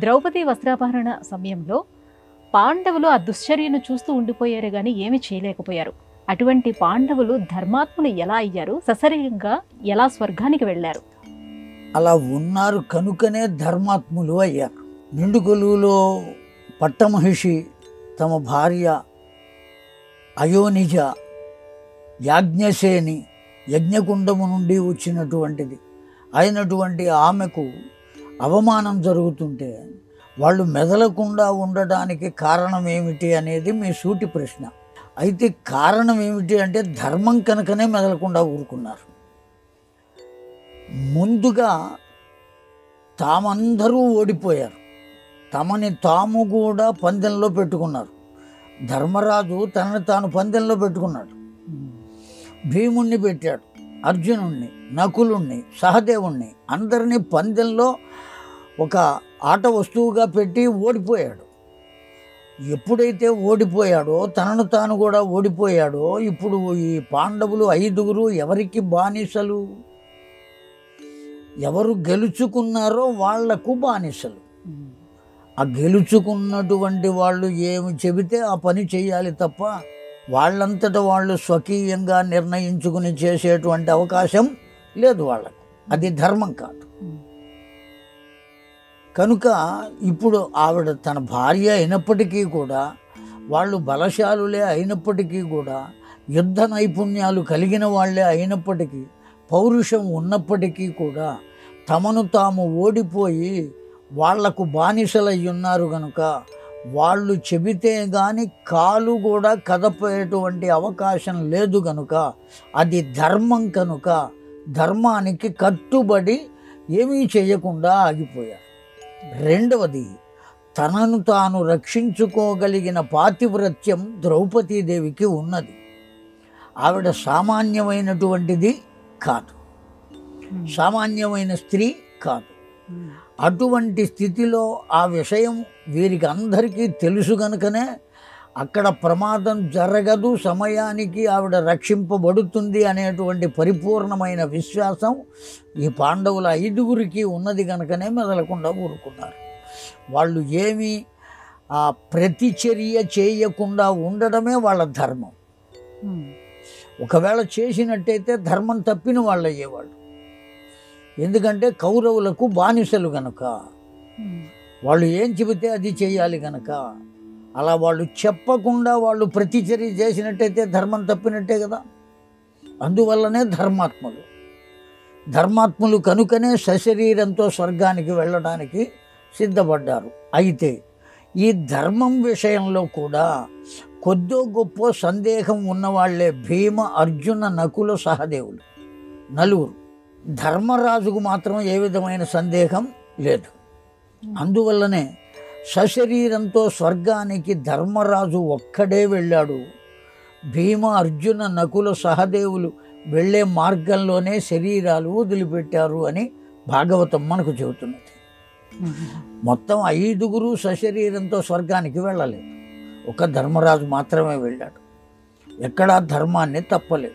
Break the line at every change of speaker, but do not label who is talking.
ద్రౌపది వస్త్రాపహరణ సమయంలో పాండవులు ఆ దుశ్చర్యను చూస్తూ ఉండిపోయారు గాని ఏమీ చేయలేకపోయారు. అటువంటి పాండవులు ధర్మాత్ములు ఎలా అయ్యారు? సశరీరంగా ఎలా స్వర్గానికి వెళ్ళారు?
అలా ఉన్నారు కనుకనే ధర్మాత్ములు అయ్యారు. నిండు కొలువులో పట్టమహిషి తమ భార్య అయోనిజ యాజ్ఞసేని యజ్ఞకుండము నుండి వచ్చినటువంటిది అయినటువంటి ఆమెకు అవమానం జరుగుతుంటే వాళ్ళు మెదలకుండా ఉండడానికి కారణం ఏమిటి అనేది మీ సూటి ప్రశ్న. అయితే కారణం ఏమిటి అంటే ధర్మం కనుకనే మెదలకుండా ఊరుకున్నారు. ముందుగా తామందరూ ఓడిపోయారు, తమని తాము కూడా పందెంలో పెట్టుకున్నారు. ధర్మరాజు తనని తాను పందెంలో పెట్టుకున్నాడు. భీముణ్ణి పెట్టాడు, అర్జునుణ్ణి, నకులుణ్ణి, సహదేవుణ్ణి అందరినీ పందెంలో ఒక ఆట వస్తువుగా పెట్టి ఓడిపోయాడు. ఎప్పుడైతే ఓడిపోయాడో తనను తాను కూడా ఓడిపోయాడో ఇప్పుడు ఈ పాండవులు 5గురు ఎవరికి బానిసలు? ఎవరు గెలుచుకున్నారో వాళ్లకు బానిసలు. ఆ గెలుచుకున్నటువంటి వాళ్ళు ఏమి చెబితే ఆ పని చేయాలి తప్ప వాళ్ళంతటా వాళ్ళు స్వకీయంగా నిర్ణయించుకుని చేసేటువంటి అవకాశం లేదు వాళ్ళకు. అది ధర్మం కాదు. కనుక ఇప్పుడు ఆవిడ తన భార్య అయినప్పటికీ కూడా, వాళ్ళు బలశాలులే అయినప్పటికీ కూడా, యుద్ధ నైపుణ్యాలు కలిగిన వాళ్ళే అయినప్పటికీ, పౌరుషం ఉన్నప్పటికీ కూడా తమను తాము ఓడిపోయి వాళ్లకు బానిసలై ఉన్నారు కనుక వాళ్ళు చెబితే కానీ కాలు కూడా కదపేటువంటి అవకాశం లేదు కనుక అది ధర్మం కనుక ధర్మానికి కట్టుబడి ఏమీ చేయకుండా ఆగిపోయారు. రెండవది, తనను తాను రక్షించుకోగలిగిన పాతివ్రత్యం ద్రౌపదీదేవికి ఉన్నది. ఆవిడ సామాన్యమైనటువంటిది కాదు, సామాన్యమైన స్త్రీ కాదు. అటువంటి స్థితిలో ఆ విషయం వీరికి అందరికీ తెలుసు కనుకనే అక్కడ ప్రమాదం జరగదు, సమయానికి ఆవిడ రక్షింపబడుతుంది అనేటువంటి పరిపూర్ణమైన విశ్వాసం ఈ పాండవుల 5గురికి ఉన్నది కనుకనే మెదలకుండా ఊరుకున్నారు. వాళ్ళు ఏమీ ప్రతిచర్య చేయకుండా ఉండడమే వాళ్ళ ధర్మం. ఒకవేళ చేసినట్టయితే ధర్మం తప్పిన వాళ్ళు అయ్యేవాళ్ళు. ఎందుకంటే కౌరవులకు బానిసలు గనక వాళ్ళు ఏం చెబితే అది చేయాలి గనక. అలా వాళ్ళు చెప్పకుండా వాళ్ళు ప్రతిచర్య చేసినట్టయితే ధర్మం తప్పినట్టే కదా. అందువల్లనే ధర్మాత్ములు. ధర్మాత్ములు కనుకనే సశరీరంతో స్వర్గానికి వెళ్ళడానికి సిద్ధపడ్డారు. అయితే ఈ ధర్మం విషయంలో కూడా కొద్దో గొప్ప సందేహం ఉన్నవాళ్లే భీమ, అర్జున, నకుల, సహదేవులు నలుగురు. ధర్మరాజుకు మాత్రం ఏ విధమైన సందేహం లేదు. అందువల్లనే సశరీరంతో స్వర్గానికి ధర్మరాజు ఒక్కడే వెళ్ళాడు. భీమ, అర్జున, నకుల, సహదేవులు వెళ్ళే మార్గంలోనే శరీరాలు వదిలిపెట్టారు అని భాగవతం మనకు చెబుతున్నది. మొత్తం 5గురు సశరీరంతో స్వర్గానికి వెళ్ళలేదు, ఒక ధర్మరాజు మాత్రమే వెళ్ళాడు. ఎక్కడా ధర్మాన్ని తప్పలేదు.